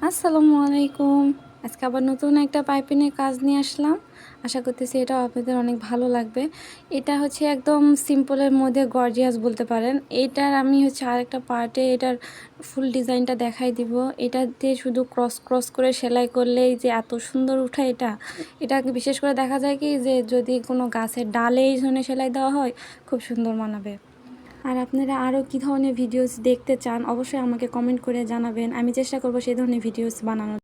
আসসালামু আলাইকুম। আজকে আবার নতুন একটা পাইপিংয়ের কাজ নিয়ে আসলাম। আশা করতেছি এটাও আপনাদের অনেক ভালো লাগবে। এটা হচ্ছে একদম সিম্পলের মধ্যে গর্জিয়াস বলতে পারেন। এটার আমি হচ্ছে আরেকটা পার্টে এটার ফুল ডিজাইনটা দেখাই দিব। এটাতে শুধু ক্রস করে সেলাই করলেই যে এত সুন্দর উঠায় এটাকে বিশেষ করে দেখা যায় কি যে যদি কোনো গাছের ডালে এই ধরনের সেলাই দেওয়া হয় খুব সুন্দর মানাবে। আর আপনারা আরও কী ধরনের ভিডিওস দেখতে চান অবশ্যই আমাকে কমেন্ট করে জানাবেন। আমি চেষ্টা করব সেই ধরনের ভিডিওস বানানোর।